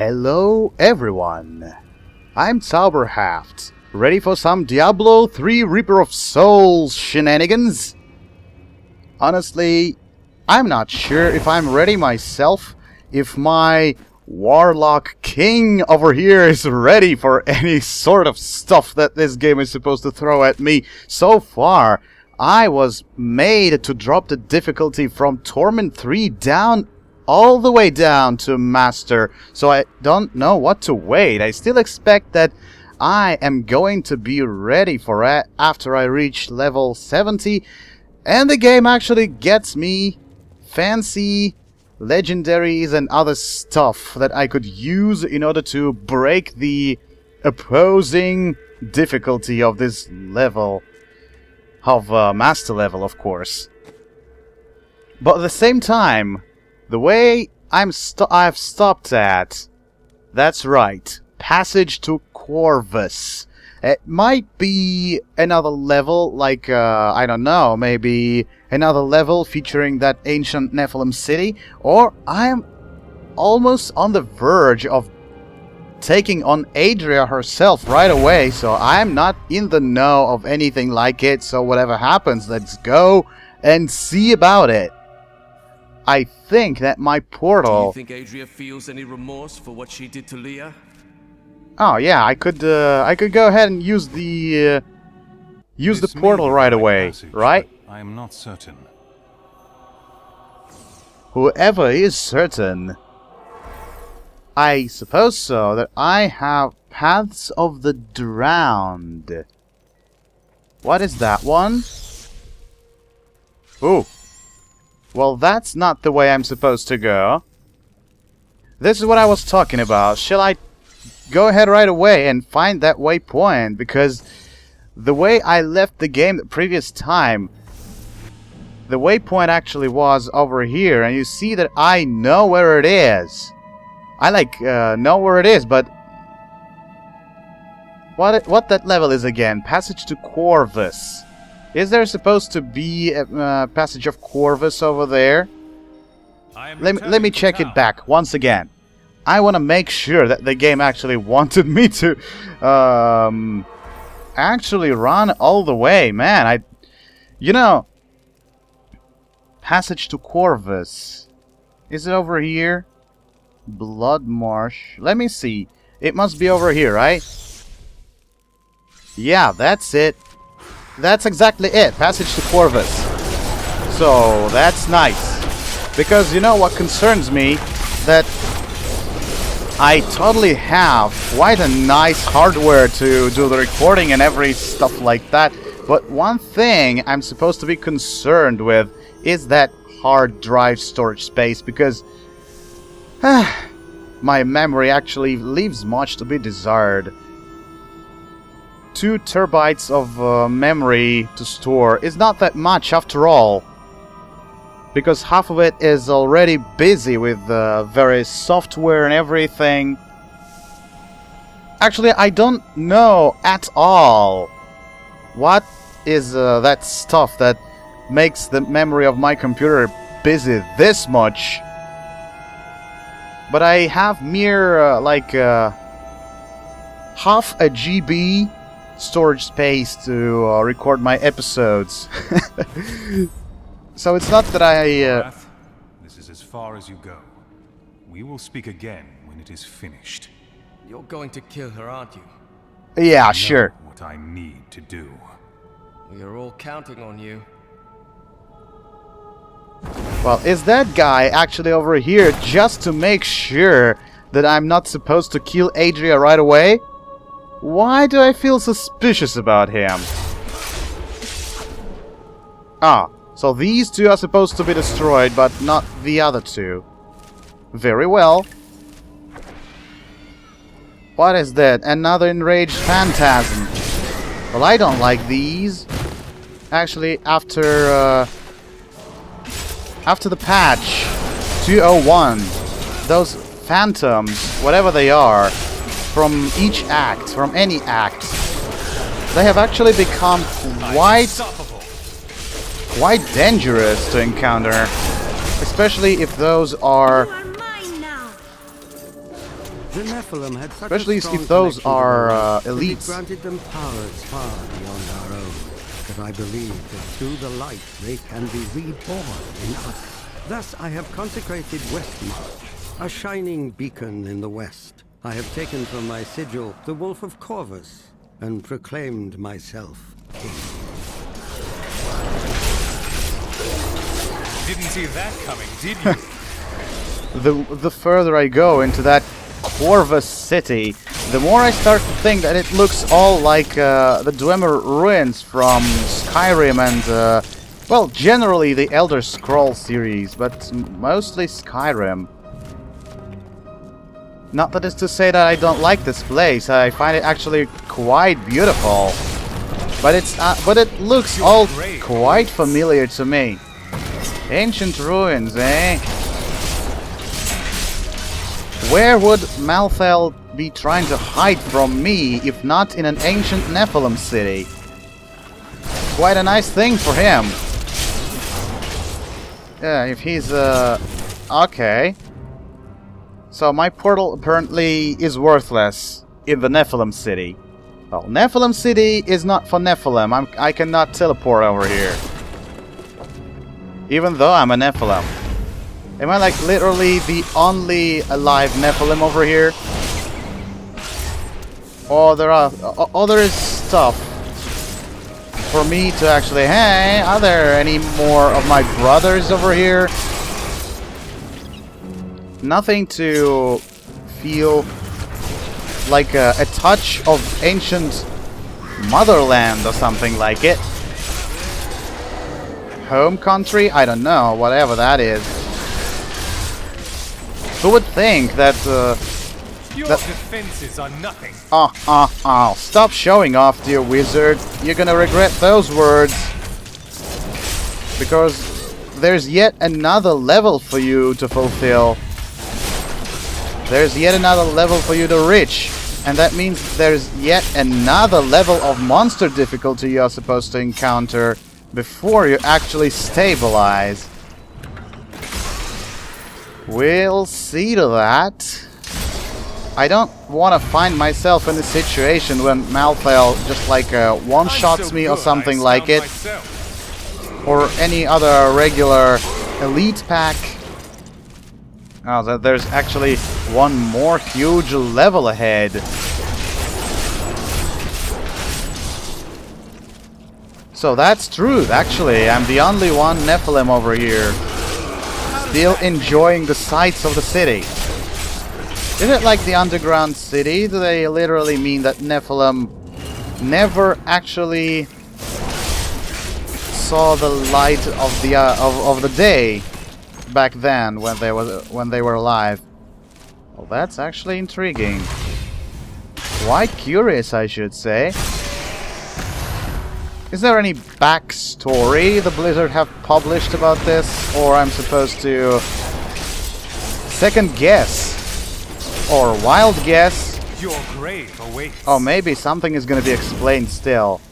Hello everyone, I'm Zauberhaft, ready for some Diablo 3 Reaper of Souls shenanigans? Honestly, I'm not sure if I'm ready myself, if my Warlock King over here is ready for any sort of stuff that this game is supposed to throw at me. So far, I was made to drop the difficulty from Torment 3 down all the way down to Master, so I don't know what to wait. I still expect that I am going to be ready for it after I reach level 70, and the game actually gets me fancy legendaries and other stuff that I could use in order to break the opposing difficulty of this level, of Master level, of course. But at the same time, the way I've stopped at, that's right, Passage to Corvus. It might be another level, like, I don't know, maybe another level featuring that ancient Nephilim city, or I'm almost on the verge of taking on Adria herself right away, so I'm not in the know of anything like it, so whatever happens, let's go and see about it. I think that my portal... Do you think Adria feels any remorse for what she did to Leah? Oh yeah, I could go ahead and use the portal right away, passage, right? I am not certain. Whoever is certain, I suppose so, that I have Paths of the Drowned. What is that one? Ooh. Well, that's not the way I'm supposed to go. This is what I was talking about. Shall I go ahead right away and find that waypoint? Because the way I left the game the previous time, the waypoint actually was over here, and you see that I know where it is. I know where it is, but what that level is again? Passage to Corvus. Is there supposed to be a Passage of Corvus over there? Let me check it back once again. I want to make sure that the game actually wanted me to actually run all the way. Man, you know, Passage to Corvus. Is it over here? Blood Marsh. Let me see. It must be over here, right? Yeah, that's it. That's exactly it. Passage to Corvus. So, that's nice. Because you know what concerns me? That I totally have quite a nice hardware to do the recording and every stuff like that. But one thing I'm supposed to be concerned with is that hard drive storage space, because my memory actually leaves much to be desired. 2 terabytes of memory to store is not that much after all, because half of it is already busy with various software and everything. Actually, I don't know at all what is that stuff that makes the memory of my computer busy this much. But I have mere half a GB storage space to record my episodes. So it's not that I... This is as far as you go. We will speak again when it is finished. You're going to kill her, aren't you? Yeah, I know sure. what I need to do. We are all counting on you. Well, is that guy actually over here just to make sure that I'm not supposed to kill Adria right away? Why do I feel suspicious about him? Ah, so these 2 are supposed to be destroyed, but not the other 2. Very well. What is that? Another enraged phantasm. Well, I don't like these. Actually, after the patch 201, those phantoms, whatever they are, from each act, from any act, they have actually become quite dangerous to encounter, especially if those are The Nephilim had such Especially a strong if those connection to are the light that elites. it granted them powers far beyond our own. But I believe that through the light they can be reborn in us. Thus I have consecrated Westmarch, a shining beacon in the west. I have taken from my sigil the Wolf of Corvus and proclaimed myself king. Didn't see that coming, did you? The further I go into that Corvus city, the more I start to think that it looks all like the Dwemer ruins from Skyrim and, well, generally the Elder Scrolls series, but mostly Skyrim. Not that it's to say that I don't like this place. I find it actually quite beautiful, but it looks all quite familiar to me. Ancient ruins, eh? Where would Malthel be trying to hide from me if not in an ancient Nephilim city? Quite a nice thing for him. Yeah, if he's okay. So my portal apparently is worthless in the Nephilim city. Well, Nephilim city is not for Nephilim. I cannot teleport over here. Even though I'm a Nephilim. Am I like literally the only alive Nephilim over here? Or there is stuff for me to actually... Hey, are there any more of my brothers over here? Nothing to feel like a touch of ancient motherland or something like it. Home country? I don't know, whatever that is. Who would think that... Your defenses are nothing. Oh. Stop showing off, dear wizard. You're gonna regret those words. Because there's yet another level for you to fulfill. There's yet another level for you to reach. And that means there's yet another level of monster difficulty you're supposed to encounter before you actually stabilize. We'll see to that. I don't want to find myself in a situation when Malthel just like one-shots me or something like it. Or any other regular elite pack. Oh, there's actually one more huge level ahead. So that's true, actually. I'm the only one Nephilim over here. Still enjoying the sights of the city. Is it like the underground city? Do they literally mean that Nephilim never actually saw the light of the day back then when they were alive? Well, that's actually intriguing. Quite curious, I should say. Is there any backstory the Blizzard have published about this, or I'm supposed to second guess or wild guess? Your grave awaits. Oh, maybe something is going to be explained still.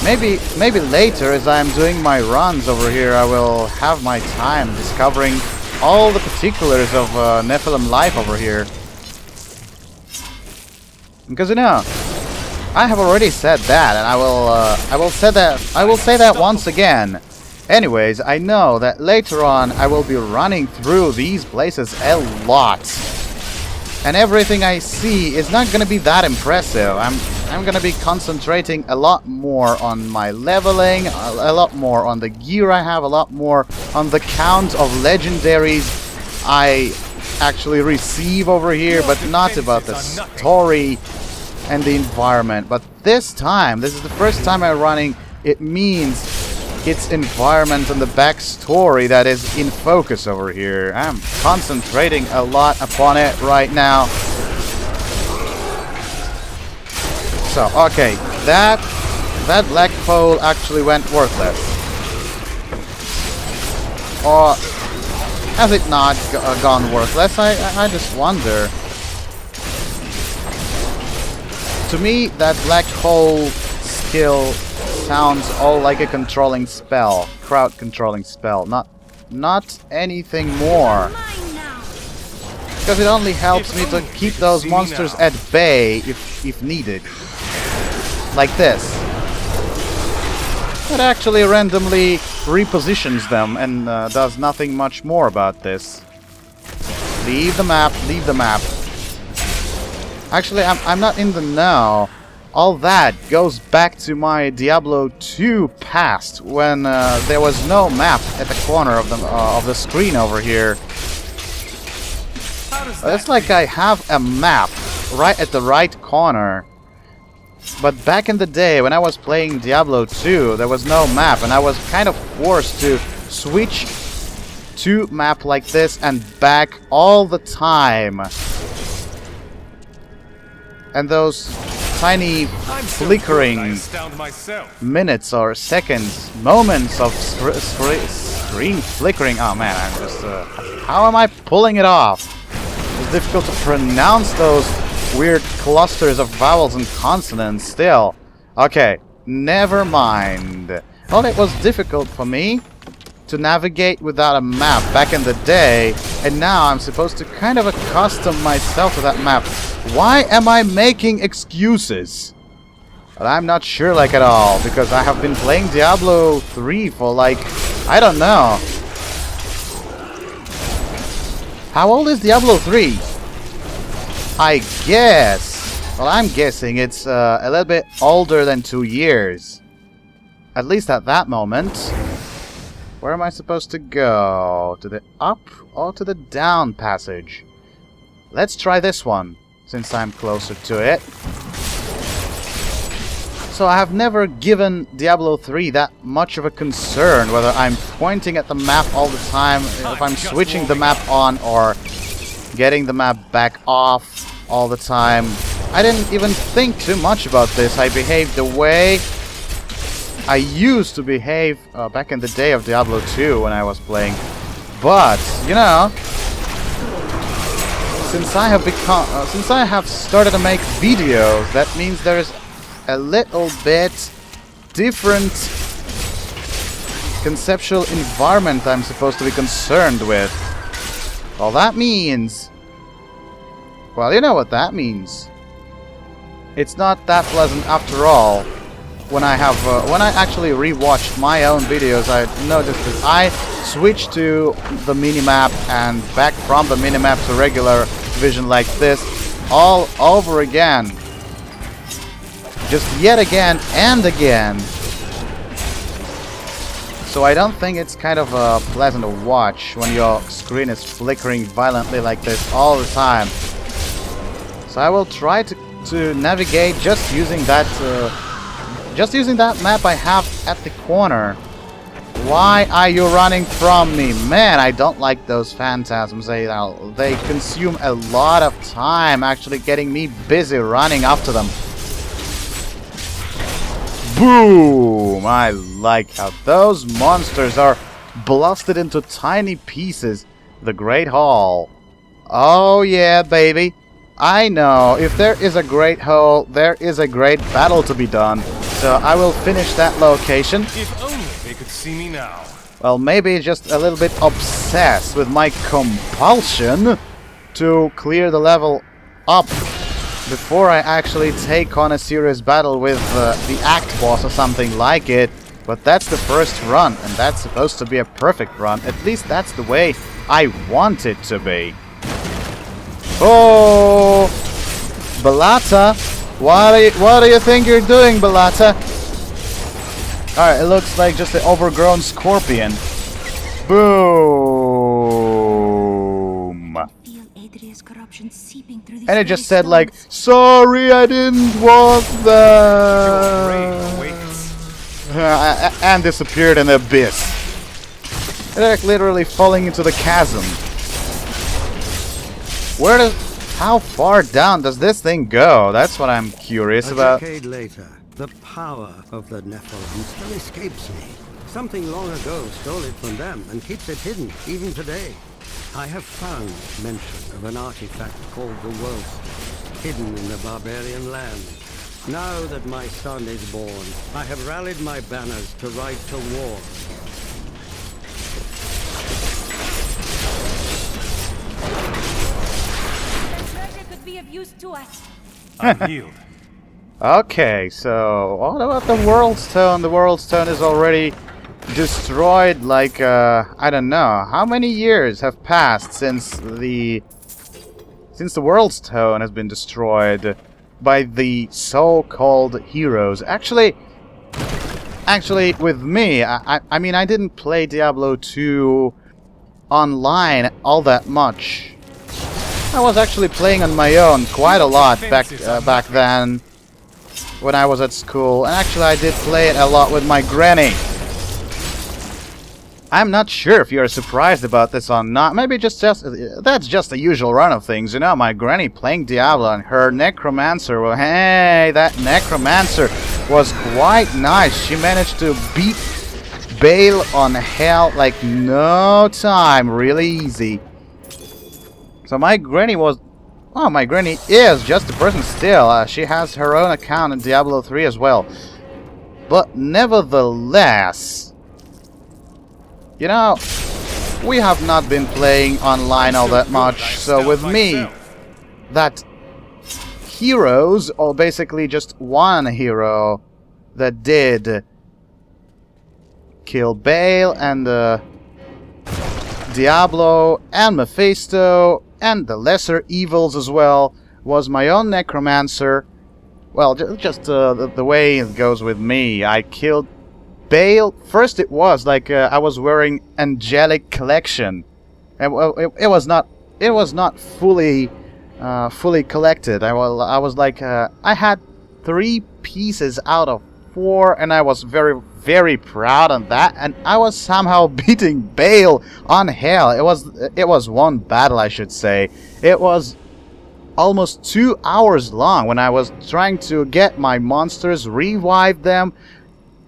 Maybe later, as I'm doing my runs over here, I will have my time discovering all the particulars of Nephilim life over here. Because you know, I have already said that, and I will say that once again. Anyways, I know that later on I will be running through these places a lot, and everything I see is not gonna be that impressive. I'm gonna be concentrating a lot more on my leveling, a lot more on the gear I have, a lot more on the count of legendaries I actually receive over here, but not about the story and the environment. But this time, this is the first time I'm running, it means it's environment and the backstory that is in focus over here. I'm concentrating a lot upon it right now. So, okay, that black pole actually went worthless. Or has it not gone worthless? I just wonder. To me, that black hole skill sounds all like a controlling spell, crowd controlling spell, not anything more. Because it only helps me to keep those monsters at bay if needed. Like this. It actually randomly repositions them and does nothing much more about this. Leave the map, leave the map. Actually, I'm not in the know. All that goes back to my Diablo 2 past, when there was no map at the corner of the screen over here. It's like I have a map right at the right corner. But back in the day, when I was playing Diablo 2, there was no map, and I was kind of forced to switch to map like this and back all the time. And those tiny flickering minutes or seconds, moments of screen flickering. Oh man, I'm just... how am I pulling it off? It's difficult to pronounce those weird clusters of vowels and consonants still. Okay, never mind. Well, it was difficult for me to navigate without a map back in the day, and now I'm supposed to kind of accustom myself to that map. Why am I making excuses? But I'm not sure like at all, because I have been playing Diablo 3 for like, I don't know. How old is Diablo 3? I guess. Well, I'm guessing it's a little bit older than 2 years. At least at that moment. Where am I supposed to go? To the up or to the down passage? Let's try this one, since I'm closer to it. So I have never given Diablo 3 that much of a concern, whether I'm pointing at the map all the time, if I'm switching the map on, or getting the map back off all the time. I didn't even think too much about this. I behaved the way I used to behave back in the day of Diablo 2 when I was playing. But, you know, since I have started to make videos, that means there's a little bit different conceptual environment I'm supposed to be concerned with. Well, that means... well, you know what that means. It's not that pleasant after all. When I actually rewatched my own videos, I noticed that I switched to the minimap and back from the minimap to regular vision like this all over again. Just yet again and again. So I don't think it's kind of pleasant to watch when your screen is flickering violently like this all the time. So I will try to navigate just using that map I have at the corner. Why are you running from me? Man, I don't like those phantasms. They consume a lot of time actually getting me busy running after them. Boom! I like how those monsters are blasted into tiny pieces. The Great Hall. Oh yeah, baby. I know, if there is a Great Hall, there is a great battle to be done. So I will finish that location. If only they could see me now. Well, maybe just a little bit obsessed with my compulsion to clear the level up before I actually take on a serious battle with the Act Boss or something like it. But that's the first run, and that's supposed to be a perfect run. At least that's the way I want it to be. Oh, Balata, what do you think you're doing, Balata? Alright, it looks like just an overgrown scorpion. Boom. And it just said like, sorry, I didn't want that. And disappeared in the abyss. It's like literally falling into the chasm. How far down does this thing go? That's what I'm curious about. A decade later, the power of the Nephilim still escapes me. Something long ago stole it from them and keeps it hidden, even today. I have found mention of an artifact called the RoS, hidden in the barbarian land. Now that my son is born, I have rallied my banners to ride to war. of use to us. I yield. Okay, so what about the World Stone? The World Stone is already destroyed, like, I don't know. How many years have passed since the World Stone has been destroyed by the so-called heroes? Actually, with me, I mean, I didn't play Diablo 2 online all that much. I was actually playing on my own quite a lot back then, when I was at school, and actually I did play it a lot with my granny. I'm not sure if you're surprised about this or not. Maybe that's just the usual run of things, you know. My granny playing Diablo and her necromancer. Well, hey, that necromancer was quite nice. She managed to beat Baal on hell like no time, really easy. So my granny was. Oh, my granny is just a person still. She has her own account in Diablo 3 as well. But nevertheless, you know, we have not been playing online all that much. So with me, that heroes, or basically just one hero that did kill Baal and Diablo and Mephisto and the lesser evils as well, was my own necromancer. Well, just the way it goes with me. I killed Baal. First it was like I was wearing angelic collection, and well, it was not fully collected. I was like I had 3 pieces out of 4, and I was very proud on that, and I was somehow beating Baal on hell. It was one battle, I should say. It was almost 2 hours long when I was trying to get my monsters, revive them,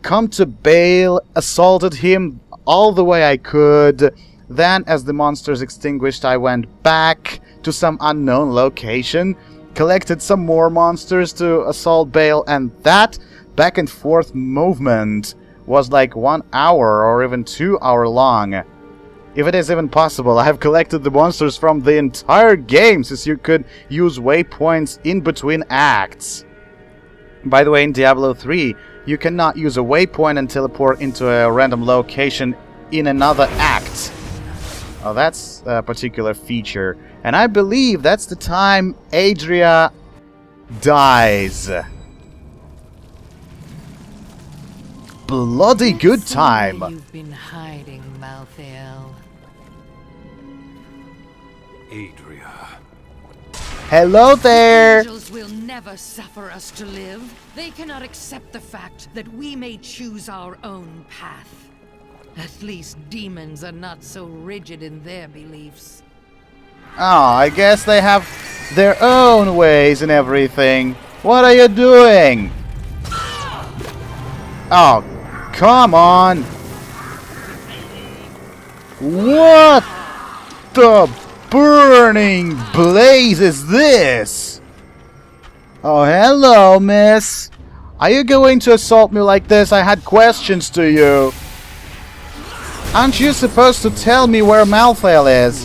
come to Baal, assaulted him all the way I could. Then, as the monsters extinguished, I went back to some unknown location, collected some more monsters to assault Baal, and that back and forth movement was like 1 hour or even 2 hour long. If it is even possible, I have collected the monsters from the entire game, since you could use waypoints in between acts. By the way, in Diablo 3, you cannot use a waypoint and teleport into a random location in another act. Oh, that's a particular feature. And I believe that's the time Adria dies. Bloody good time. You've been hiding, Malthael. Adria. Hello there. Angels will never suffer us to live. They cannot accept the fact that we may choose our own path. At least demons are not so rigid in their beliefs. Oh, I guess they have their own ways and everything. What are you doing? Oh, come on! What the burning blaze is this? Oh, hello, miss. Are you going to assault me like this? I had questions to you. Aren't you supposed to tell me where Malthael is?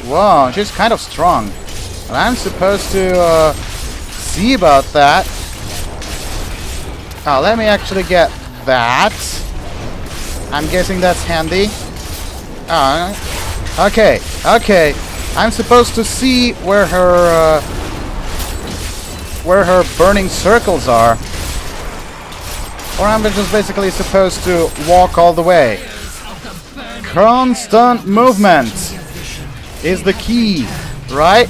Whoa, she's kind of strong. And I'm supposed to see about that. Oh, let me actually get that. I'm guessing that's handy. Oh, okay, okay. I'm supposed to see where her burning circles are. Or I'm just basically supposed to walk all the way. Constant movement is the key, right?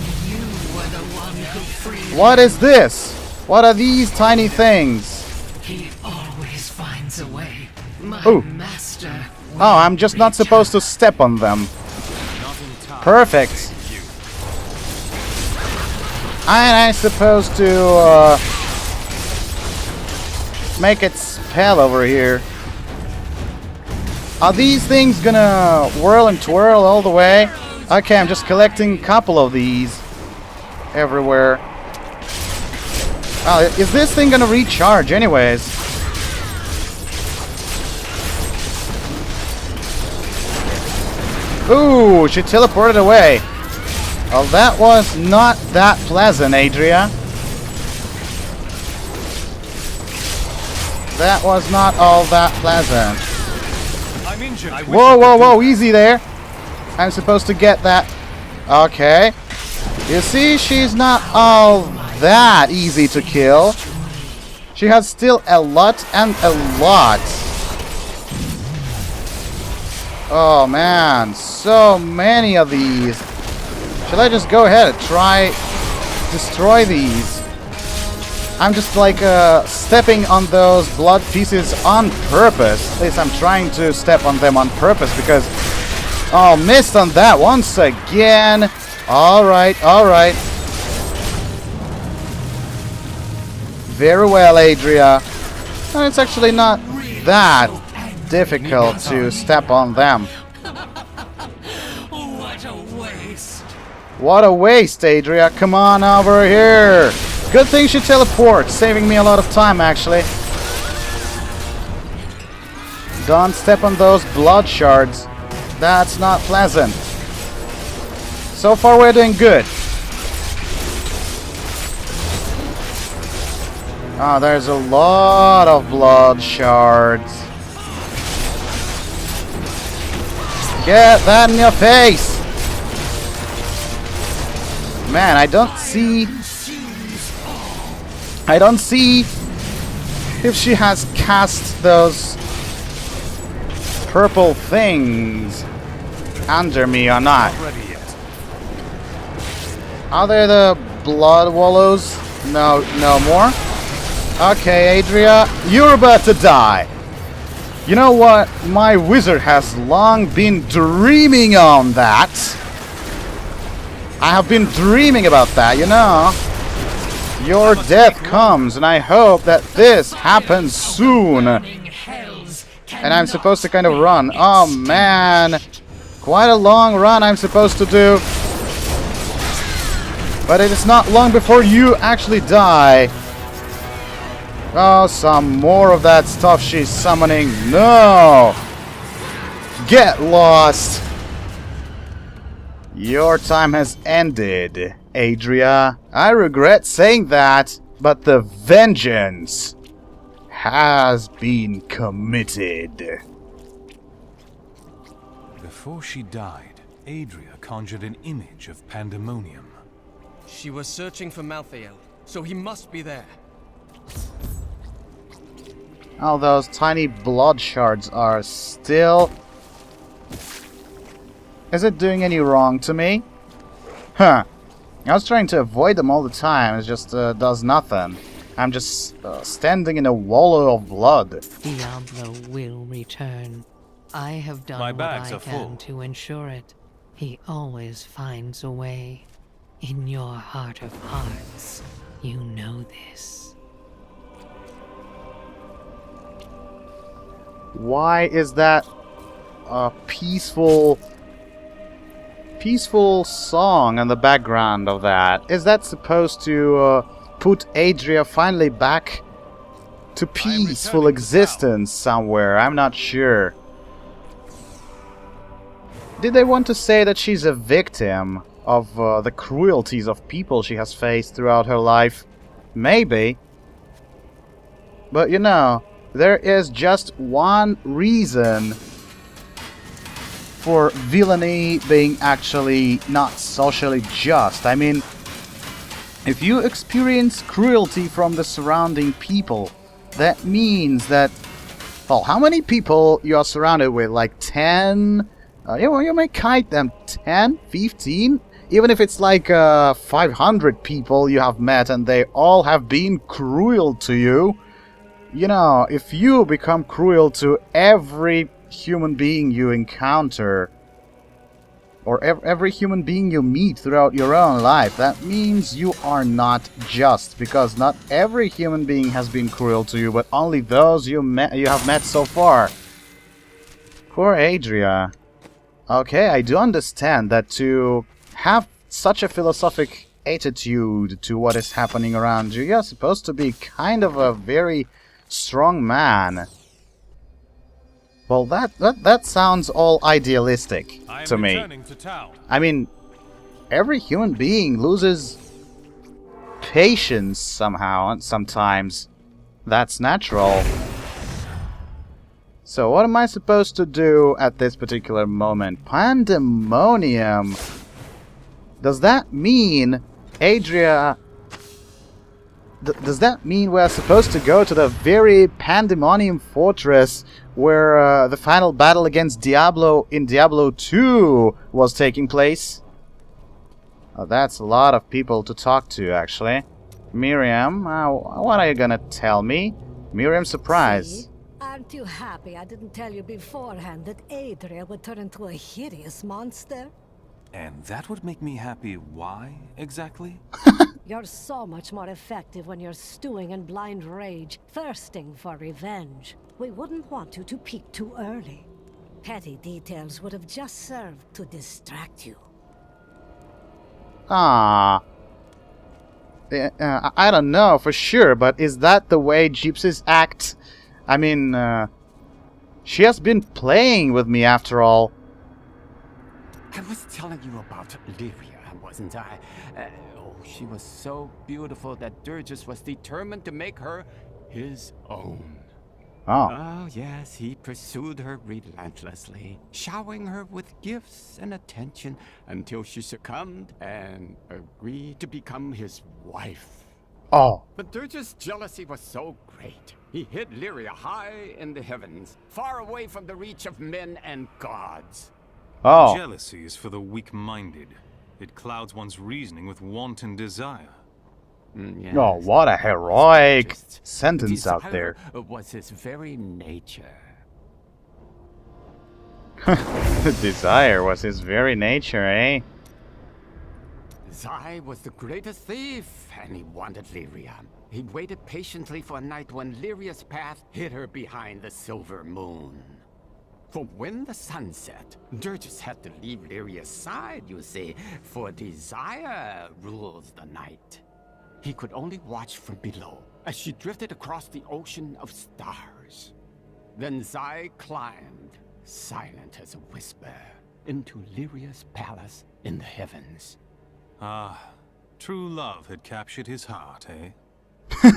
What is this? What are these tiny things? He always finds a way. My Ooh. master. Oh, I'm just not supposed to step on them. Perfect. And I'm supposed to make it spell over here. Are these things gonna whirl and twirl all the way? Okay, I'm just collecting a couple of these everywhere. Oh, is this thing gonna recharge anyways? Ooh, she teleported away. Well, that was not that pleasant, Adria. That was not all that pleasant. I'm injured. Whoa, whoa, whoa, easy there. I'm supposed to get that. Okay. You see, she's not all that easy to kill. She has still a lot and a lot. Oh man, so many of these. Shall I just go ahead and try destroy these? I'm just like stepping on those blood pieces on purpose. At least I'm trying to step on them on purpose because... Oh, missed on that once again. Alright, alright. Very well, Adria. No, it's actually not that difficult to step on them. What a waste. What a waste, Adria. Come on over here. Good thing she teleports, saving me a lot of time, actually. Don't step on those blood shards. That's not pleasant. So far, we're doing good. Ah, there's a lot of blood shards. Get that in your face! Man, I don't see if she has cast those purple things under me or not. Are there the blood wallows? No, no more? Okay, Adria, you're about to die. You know what? My wizard has long been dreaming on that. I have been dreaming about that, you know. Your death comes, and I hope that this happens soon. And I'm supposed to kind of run. Oh, man. Quite a long run I'm supposed to do. But it is not long before you actually die. Oh, some more of that stuff she's summoning. No! Get lost! Your time has ended, Adria. I regret saying that, but the vengeance has been committed. Before she died, Adria conjured an image of pandemonium. She was searching for Malthael, so he must be there. Oh, those tiny blood shards are still... Is it doing any wrong to me? Huh. I was trying to avoid them all the time. It just does nothing. I'm just standing in a wallow of blood. Diablo will return. I have done what I can to ensure it. He always finds a way. In your heart of hearts, you know this. Why is that a peaceful song in the background of that? Is that supposed to put Adria finally back to peaceful existence somewhere? I'm not sure. Did they want to say that she's a victim of the cruelties of people she has faced throughout her life? Maybe. But you know, there is just one reason for villainy being actually not socially just. I mean, if you experience cruelty from the surrounding people, that means that, well, how many people you are surrounded with? Like 10? You may kite them 10, 15? Even if it's like 500 people you have met and they all have been cruel to you. You know, if you become cruel to every human being you encounter, or every human being you meet throughout your own life, that means you are not just, because not every human being has been cruel to you, but only those you have met so far. Poor Adria. Okay, I do understand that to have such a philosophic attitude to what is happening around you, you're supposed to be kind of a very strong man. Well, that sounds all idealistic to me. I mean, every human being loses patience somehow and sometimes. That's natural. So what am I supposed to do at this particular moment? Pandemonium. Does that mean Adria... does that mean we're supposed to go to the very Pandemonium Fortress where the final battle against Diablo in Diablo 2 was taking place? Oh, that's a lot of people to talk to, actually. Miriam, what are you gonna tell me? Miriam, surprise. See? Aren't you happy I didn't tell you beforehand that Adria would turn into a hideous monster? And that would make me happy. Why, exactly? You're so much more effective when you're stewing in blind rage, thirsting for revenge. We wouldn't want you to peak too early. Petty details would have just served to distract you. Ah. I don't know for sure, but is that the way gypsies act? I mean, she has been playing with me after all. I was telling you about Lyria, wasn't I? Oh, she was so beautiful that Durgis was determined to make her his own. Oh. Oh, yes, he pursued her relentlessly, showering her with gifts and attention until she succumbed and agreed to become his wife. Oh. But Durgis' jealousy was so great, he hid Lyria high in the heavens, far away from the reach of men and gods. Oh. Jealousy is for the weak-minded. It clouds one's reasoning with wanton desire. Yes. Oh, what a heroic sentence out there. Was his very nature. Desire was his very nature, eh? Zai was the greatest thief, and he wanted Lyria. He waited patiently for a night when Lyria's path hid her behind the silver moon. For when the sun set, Durgis had to leave Lyria's side, you see, for desire rules the night. He could only watch from below as she drifted across the ocean of stars. Then Zai climbed, silent as a whisper, into Lyria's palace in the heavens. Ah, true love had captured his heart, eh?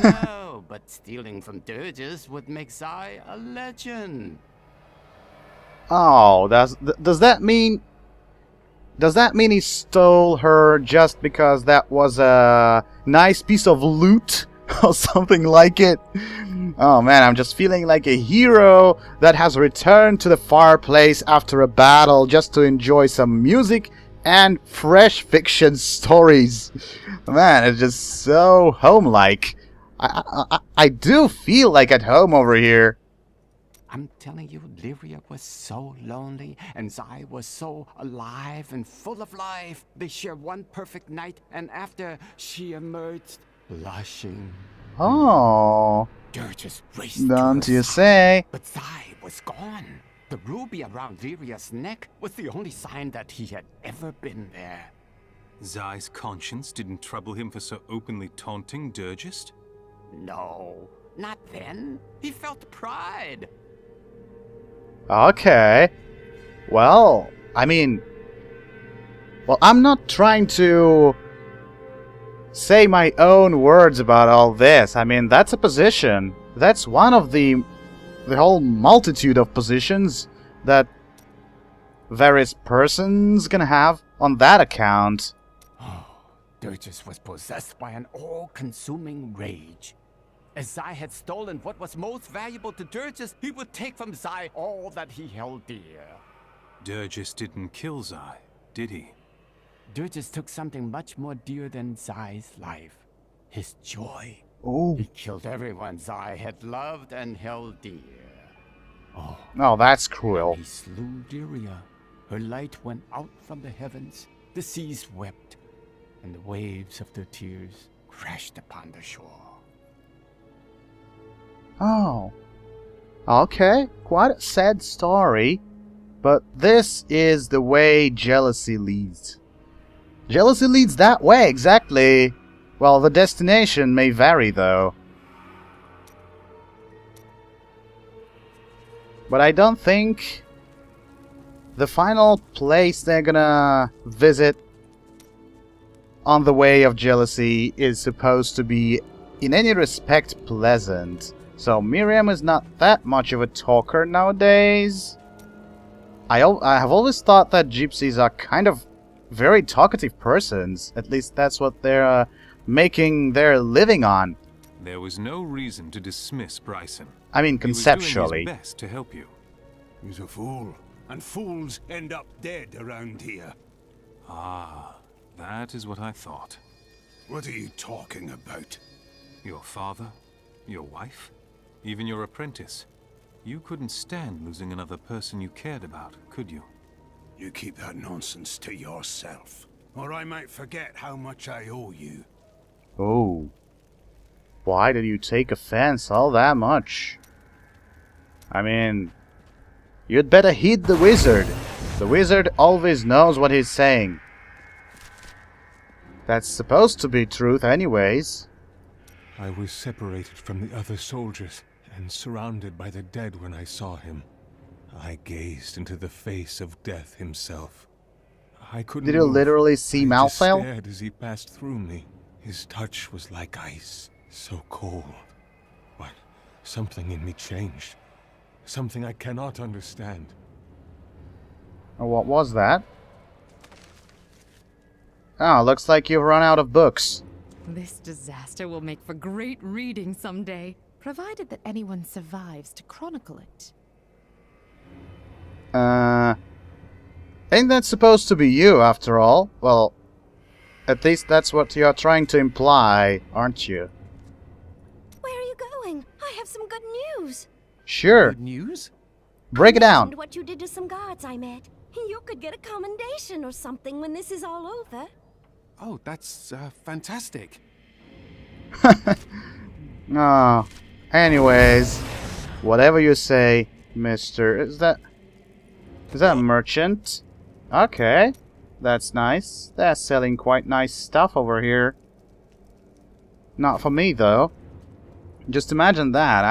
No, but stealing from Durgis would make Zai a legend. Oh, does that mean... Does that mean he stole her just because that was a nice piece of loot or something like it? Oh man, I'm just feeling like a hero that has returned to the fireplace after a battle just to enjoy some music and fresh fiction stories. Man, it's just so home-like. I do feel like at home over here. I'm telling you, Lyria was so lonely, and Zai was so alive and full of life. They shared one perfect night, and after, she emerged, blushing. Oh. Durgis raced Don't to you her say? side, but Zai was gone. The ruby around Lyria's neck was the only sign that he had ever been there. Zai's conscience didn't trouble him for so openly taunting Durgis? No, not then. He felt pride. Okay. Well, I mean... Well, I'm not trying to say my own words about all this. I mean, that's a position. That's one of the whole multitude of positions that various persons gonna have on that account. Oh, Durgis was possessed by an all-consuming rage. As Zai had stolen what was most valuable to Durgis, he would take from Zai all that he held dear. Durgis didn't kill Zai, did he? Durgis took something much more dear than Zai's life. His joy. Oh. He killed everyone Zai had loved and held dear. Oh, that's cruel. He slew Lyria. Her light went out from the heavens. The seas wept, and the waves of their tears crashed upon the shore. Oh. Okay, quite a sad story. But this is the way jealousy leads. Jealousy leads that way, exactly. Well, the destination may vary, though. But I don't think the final place they're gonna visit on the way of jealousy is supposed to be in any respect pleasant. So Miriam is not that much of a talker nowadays. I have always thought that gypsies are kind of very talkative persons. At least that's what they're making their living on. There was no reason to dismiss Bryson. I mean, He was doing conceptually. his best to help you. He's a fool, and fools end up dead around here. Ah, that is what I thought. What are you talking about? Your father, your wife, even your apprentice. You couldn't stand losing another person you cared about, could you? You keep that nonsense to yourself, or I might forget how much I owe you. Oh. Why did you take offense all that much? I mean, you'd better heed the wizard. The wizard always knows what he's saying. That's supposed to be truth anyways. I was separated from the other soldiers and surrounded by the dead when I saw him. I gazed into the face of death himself. I couldn't Did you move. literally see I just Malthael? stared as he passed through me. His touch was like ice, so cold. But something in me changed. Something I cannot understand. And what was that? Oh, looks like you've run out of books. This disaster will make for great reading someday, provided that anyone survives to chronicle it. Ain't that supposed to be you, after all? Well, at least that's what you're trying to imply, aren't you? Where are you going? I have some good news. Sure. Good news? Break it down. And what you did to some guards I met. You could get a commendation or something when this is all over. Oh, that's fantastic. Oh. Anyways, whatever you say, mister. Is that a merchant? Okay. That's nice. They're selling quite nice stuff over here. Not for me though. Just imagine that.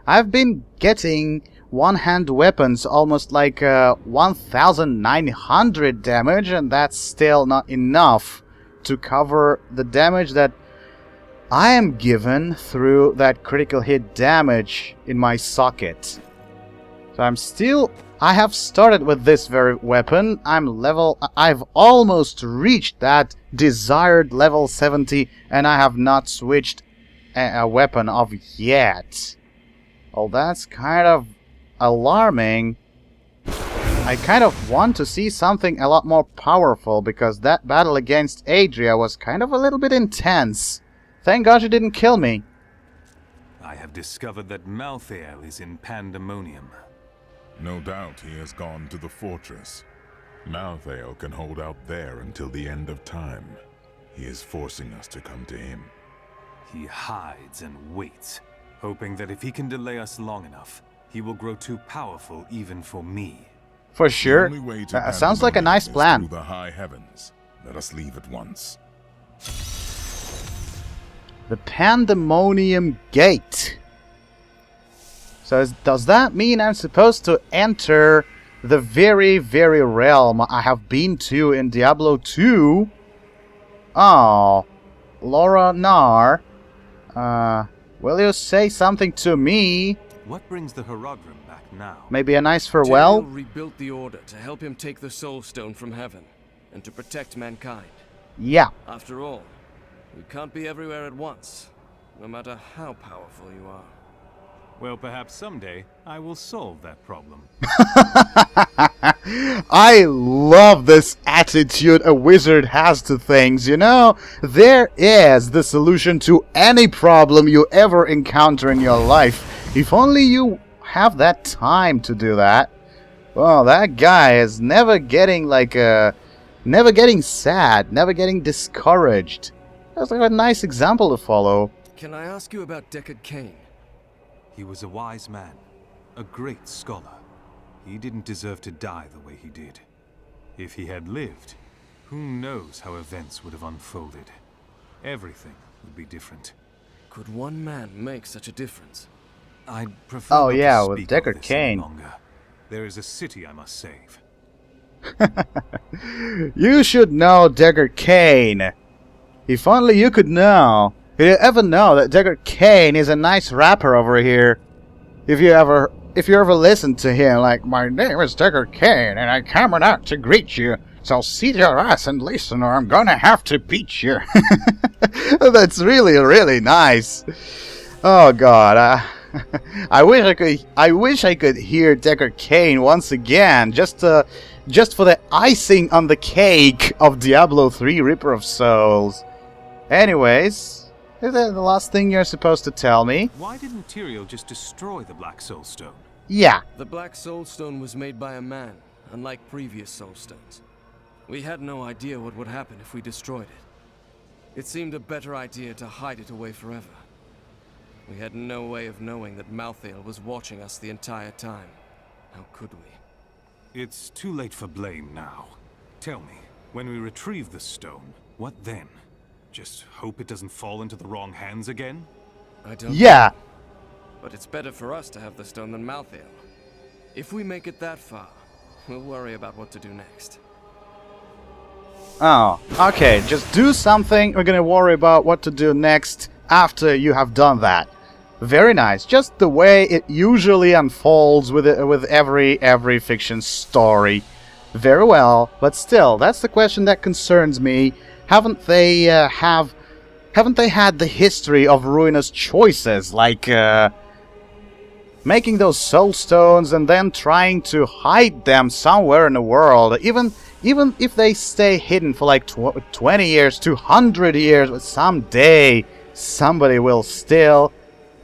I've been getting one-hand weapons almost like 1,900 damage, and that's still not enough to cover the damage that I am given through that critical hit damage in my socket. So I have started with this very weapon. I've almost reached that desired level 70, and I have not switched a weapon of yet. Well, that's kind of alarming. I kind of want to see something a lot more powerful, because that battle against Adria was kind of a little bit intense. Thank God you didn't kill me. I have discovered that Malthael is in Pandemonium. No doubt he has gone to the fortress. Malthael can hold out there until the end of time. He is forcing us to come to him. He hides and waits, hoping that if he can delay us long enough, he will grow too powerful even for me. For sure. The only way to Sounds like a nice Pandemonium is plan. through the high heavens. Let us leave at once. The Pandemonium Gate. So does that mean I'm supposed to enter the very, very realm I have been to in Diablo 2? Oh, Laura Nar. Will you say something to me? What brings the Hierogrim back now? Maybe a nice farewell? Tyrael rebuilt the Order to help him take the Soul Stone from heaven, and to protect mankind. Yeah. After all, you can't be everywhere at once, no matter how powerful you are. Well, perhaps someday I will solve that problem. I love this attitude a wizard has to things, you know? There is the solution to any problem you ever encounter in your life. If only you have that time to do that. Well, that guy is never getting never getting sad, never getting discouraged. That's like a nice example to follow. Can I ask you about Deckard Cain? He was a wise man, a great scholar. He didn't deserve to die the way he did. If he had lived, who knows how events would have unfolded. Everything would be different. Could one man make such a difference? I'd prefer Oh not yeah, to with speak of Deckard this any Cain. longer. There is a city I must save. You should know Deckard Cain. If only you could know. Did you ever know that Deckard Cain is a nice rapper over here? If you ever listen to him, like, my name is Deckard Cain and I came out to greet you. So sit your ass and listen or I'm gonna have to beat you. That's really, really nice. Oh god, I wish I could hear Deckard Cain once again, just for the icing on the cake of Diablo 3 Reaper of Souls. Anyways, is that the last thing you're supposed to tell me? Why didn't Tyrael just destroy the Black Soul Stone? Yeah. The Black Soul Stone was made by a man, unlike previous Soul Stones. We had no idea what would happen if we destroyed it. It seemed a better idea to hide it away forever. We had no way of knowing that Malthael was watching us the entire time. How could we? It's too late for blame now. Tell me, when we retrieve the stone, what then? Just hope it doesn't fall into the wrong hands again? I don't know. But it's better for us to have the stone than Malthael. If we make it that far, we'll worry about what to do next. Oh, okay, just do something, we're gonna worry about what to do next after you have done that. Very nice, just the way it usually unfolds with every fiction story. Very well, but still, that's the question that concerns me. Haven't they had the history of ruinous choices, like making those soul stones and then trying to hide them somewhere in the world, even if they stay hidden for like 20 years, 200 years, but someday somebody will still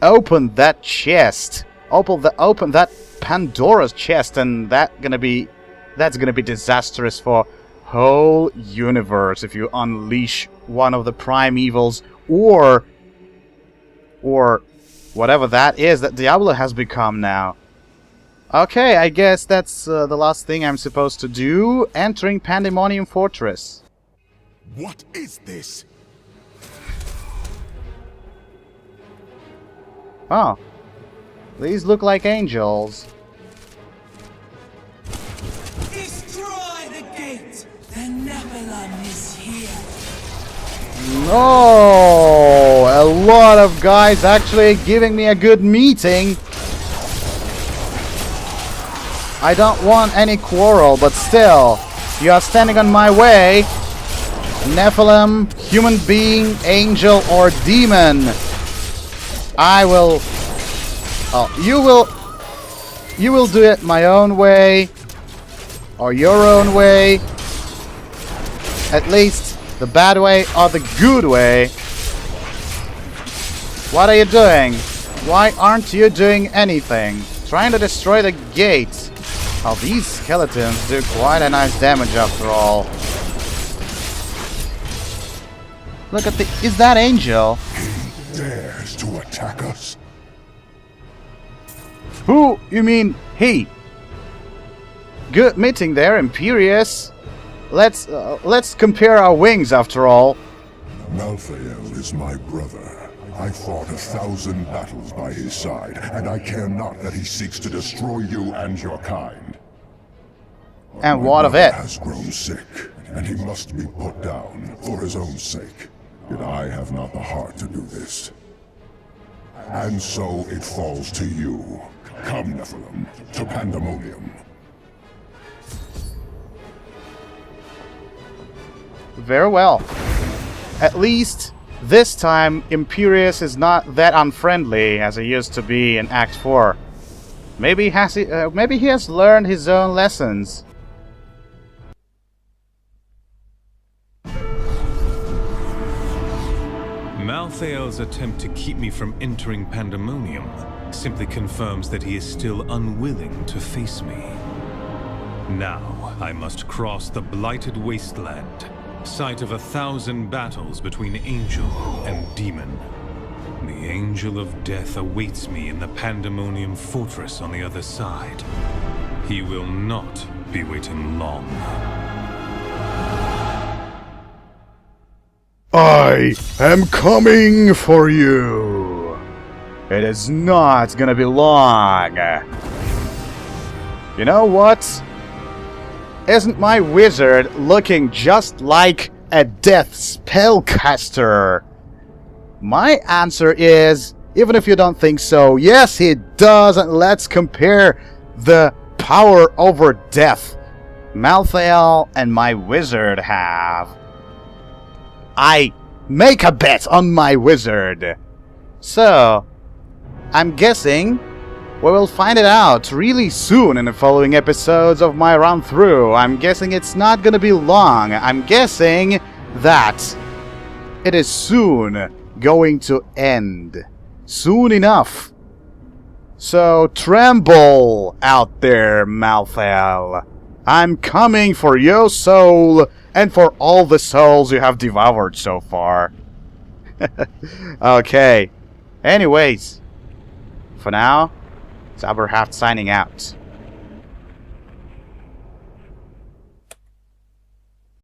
open that chest, open that Pandora's chest, and that's gonna be disastrous for whole universe if you unleash one of the primevals or whatever that is that Diablo has become now. Okay, I guess that's the last thing I'm supposed to do. Entering Pandemonium Fortress. What is this? Oh. These look like angels. Destroy the gate! The Nephilim is here! No! A lot of guys actually giving me a good meeting. I don't want any quarrel, but still, you are standing on my way. Nephilim, human being, angel, or demon. I will... Oh, you will do it my own way, or your own way. At least the bad way or the good way. What are you doing? Why aren't you doing anything? Trying to destroy the gate. Oh, these skeletons do quite a nice damage after all. Look at the... Is that Angel? He dares to attack us. Who? You mean he? Good meeting there, Imperious. Let's compare our wings after all. Malthael is my brother. I fought 1,000 battles by his side, and I care not that he seeks to destroy you and your kind. And what of it? He has grown sick, and he must be put down for his own sake. Yet I have not the heart to do this. And so it falls to you. Come, Nephilim, to Pandemonium. Very well. At least this time Imperious is not that unfriendly as he used to be in Act 4. Maybe he has learned his own lessons. Malthael's attempt to keep me from entering Pandemonium simply confirms that he is still unwilling to face me. Now I must cross the blighted wasteland, site of 1,000 battles between angel and demon. The Angel of Death awaits me in the Pandemonium Fortress on the other side. He will not be waiting long. I am coming for you. It is not gonna be long. You know what? isn't my wizard looking just like a death spellcaster? My answer is, even if you don't think so, yes he does, and let's compare the power over death Malthael and my wizard have. I make a bet on my wizard. So, I'm guessing we will find it out really soon in the following episodes of my run through. I'm guessing it's not gonna be long. I'm guessing that it is soon going to end. Soon enough. So tremble out there, Malthael. I'm coming for your soul and for all the souls you have devoured so far. Okay. Anyways, for now, Zauberhaft signing out.